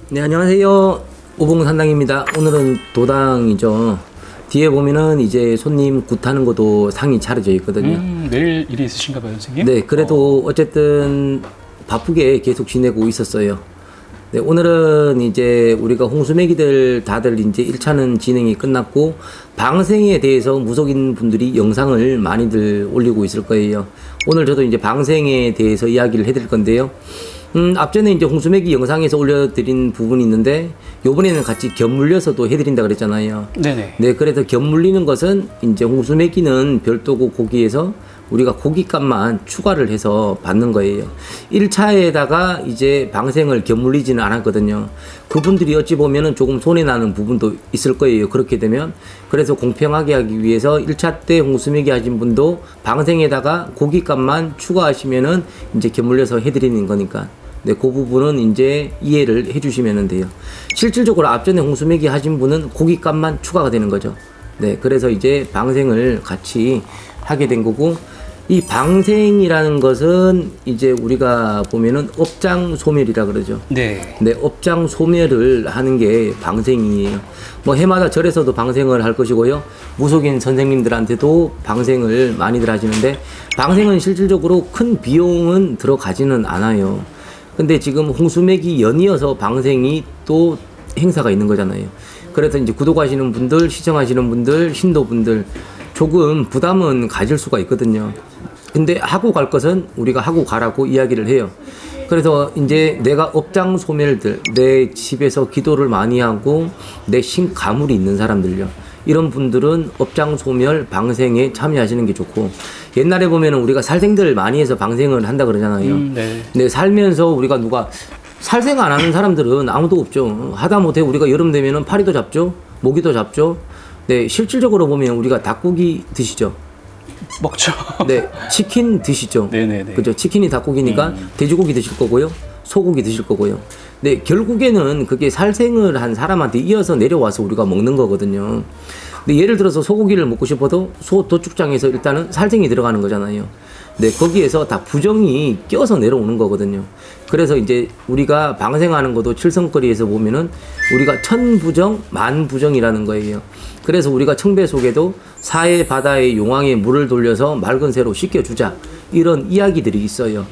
네, 안녕하세요. 오봉산당입니다. 오늘은 도당이죠. 뒤에 보면은 이제 손님 굿하는 것도 상이 차려져 있거든요. 내일 일이 있으신가 봐요, 선생님? 네, 그래도 어쨌든 바쁘게 계속 지내고 있었어요. 네, 오늘은 이제 우리가 홍수매기들 다들 이제 1차는 진행이 끝났고, 방생에 대해서 무속인 분들이 영상을 많이들 올리고 있을 거예요. 오늘 저도 이제 방생에 대해서 이야기를 해드릴 건데요. 앞전에 이제 홍수매기 영상에서 올려드린 부분이 있는데, 요번에는 같이 곁물려서도 해드린다 그랬잖아요. 네네. 네, 그래서 곁물리는 것은 이제 홍수매기는 별도고 고기에서 우리가 고깃값만 추가를 해서 받는 거예요. 1차에다가 이제 방생을 곁물리지는 않았거든요. 그분들이 어찌 보면은 조금 손해나는 부분도 있을 거예요. 그렇게 되면. 그래서 공평하게 하기 위해서 1차 때 홍수매기 하신 분도 방생에다가 고깃값만 추가하시면은 이제 곁물려서 해드리는 거니까. 네, 그 부분은 이제 이해를 해주시면 돼요. 실질적으로 앞전에 홍수매기 하신 분은 고깃값만 추가가 되는 거죠. 네, 그래서 이제 방생을 같이 하게 된 거고, 이 방생이라는 것은 이제 우리가 보면은 업장 소멸이라 그러죠. 네. 네, 업장 소멸을 하는 게 방생이에요. 뭐 해마다 절에서도 방생을 할 것이고요. 무속인 선생님들한테도 방생을 많이들 하시는데, 방생은 실질적으로 큰 비용은 들어가지는 않아요. 근데 지금 홍수매기 연이어서 방생이 또 행사가 있는 거잖아요. 그래서 이제 구독하시는 분들, 시청하시는 분들, 신도분들 조금 부담은 가질 수가 있거든요. 근데 하고 갈 것은 우리가 하고 가라고 이야기를 해요. 그래서 이제 내가 업장 소멸들, 내 집에서 기도를 많이 하고 내 신가물이 있는 사람들요. 이런 분들은 업장 소멸 방생에 참여하시는 게 좋고, 옛날에 보면은 우리가 살생들 많이 해서 방생을 한다 그러잖아요. 네. 근데 살면서 우리가 누가 살생 안 하는 사람들은 아무도 없죠. 하다못해 우리가 여름 되면은 파리도 잡죠, 모기도 잡죠. 네, 실질적으로 보면 우리가 닭고기 드시죠. 먹죠. 네, 치킨 드시죠. 네네네. 그죠? 치킨이 닭고기니까 돼지고기 드실 거고요, 소고기 드실 거고요. 네, 결국에는 그게 살생을 한 사람한테 이어서 내려와서 우리가 먹는 거거든요. 근데 예를 들어서 소고기를 먹고 싶어도 소 도축장에서 일단은 살생이 들어가는 거잖아요. 네, 거기에서 다 부정이 껴서 내려오는 거거든요. 그래서 이제 우리가 방생하는 것도 칠성거리에서 보면은 우리가 천부정, 만부정이라는 거예요. 그래서 우리가 청배 속에도 사해 바다의 용왕에 물을 돌려서 맑은 새로 씻겨주자, 이런 이야기들이 있어요.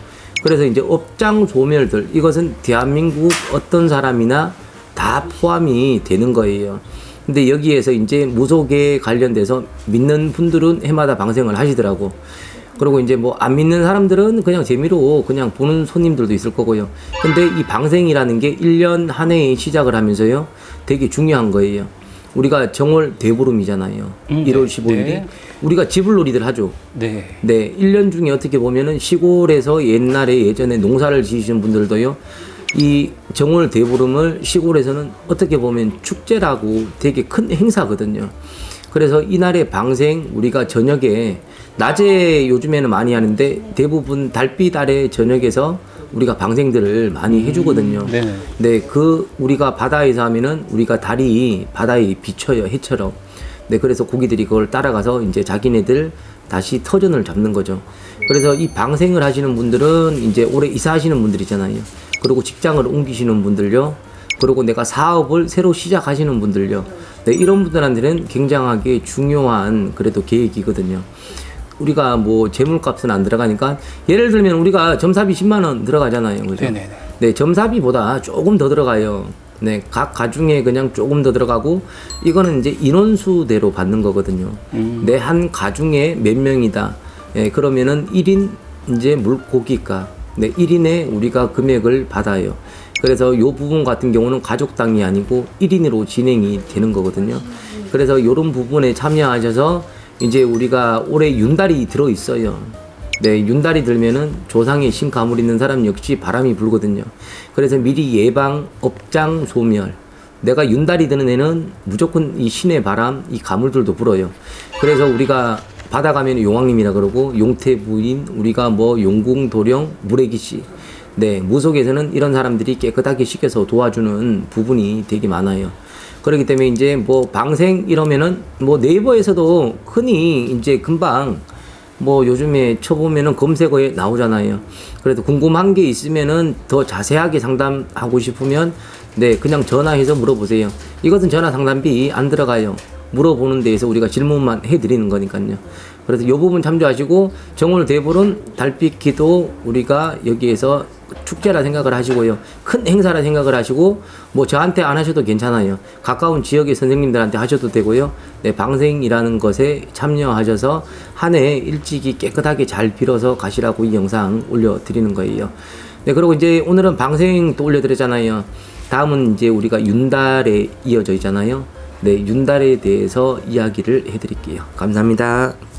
그래서 이제 업장 소멸들, 이것은 대한민국 어떤 사람이나 다 포함이 되는 거예요. 근데 여기에서 이제 무속에 관련돼서 믿는 분들은 해마다 방생을 하시더라고. 그리고 이제 뭐 안 믿는 사람들은 그냥 재미로 그냥 보는 손님들도 있을 거고요. 근데 이 방생이라는 게 1년 한 해에 시작을 하면서요, 되게 중요한 거예요. 우리가 정월 대보름이잖아요. 1월 15일이. 네. 우리가 지불놀이들 하죠. 네. 네, 1년 중에 어떻게 보면은 시골에서 옛날에 예전에 농사를 지으신 분들도요, 이 정월 대보름을 시골에서는 어떻게 보면 축제라고 되게 큰 행사거든요. 그래서 이날의 방생, 우리가 저녁에, 낮에 요즘에는 많이 하는데 대부분 달빛 아래 저녁에서 우리가 방생들을 많이 해주거든요. 네네. 네, 그 우리가 바다에서 하면은 우리가 달이 바다에 비쳐요, 해처럼. 네, 그래서 고기들이 그걸 따라가서 이제 자기네들 다시 터전을 잡는 거죠. 그래서 이 방생을 하시는 분들은 이제 올해 이사하시는 분들이잖아요. 그리고 직장을 옮기시는 분들요. 그리고 내가 사업을 새로 시작하시는 분들요. 네, 이런 분들한테는 굉장하게 중요한 그래도 계획이거든요. 우리가 뭐 재물값은 안 들어가니까, 예를 들면 우리가 점사비 10만 원 들어가잖아요. 그죠? 네네네. 네, 점사비보다 조금 더 들어가요. 네, 각 가중에 그냥 조금 더 들어가고, 이거는 이제 인원수대로 받는 거거든요. 내 한 가중에 몇 명이다. 예, 그러면은 1인 이제 물고기가, 네, 1인에 우리가 금액을 받아요. 그래서 요 부분 같은 경우는 가족당이 아니고 1인으로 진행이 되는 거거든요. 그래서 요런 부분에 참여하셔서 이제 우리가 올해 윤달이 들어 있어요. 네, 윤달이 들면은 조상의 신가물 있는 사람 역시 바람이 불거든요. 그래서 미리 예방, 업장 소멸. 내가 윤달이 드는 애는 무조건 이 신의 바람, 이 가물들도 불어요. 그래서 우리가 바다 가면 용왕님이라 그러고, 용태 부인, 우리가 뭐 용궁 도령, 무래기씨. 네, 무속에서는 이런 사람들이 깨끗하게 씻겨서 도와주는 부분이 되게 많아요. 그렇기 때문에 이제 뭐 방생 이러면은 뭐 네이버에서도 흔히 이제 금방 뭐 요즘에 쳐보면은 검색어에 나오잖아요. 그래도 궁금한 게 있으면은 더 자세하게 상담하고 싶으면 네, 그냥 전화해서 물어보세요. 이것은 전화 상담비 안 들어가요. 물어보는 데에서 우리가 질문만 해드리는 거니까요. 그래서 이 부분 참조하시고 정월 대보름 달빛 기도 우리가 여기에서 축제라 생각을 하시고요. 큰 행사라 생각을 하시고 뭐 저한테 안 하셔도 괜찮아요. 가까운 지역의 선생님들한테 하셔도 되고요. 네, 방생이라는 것에 참여하셔서 한 해 일찍이 깨끗하게 잘 빌어서 가시라고 이 영상 올려드리는 거예요. 네, 그리고 이제 오늘은 방생 또 올려드렸잖아요. 다음은 이제 우리가 윤달에 이어져 있잖아요. 네, 윤달에 대해서 이야기를 해드릴게요. 감사합니다.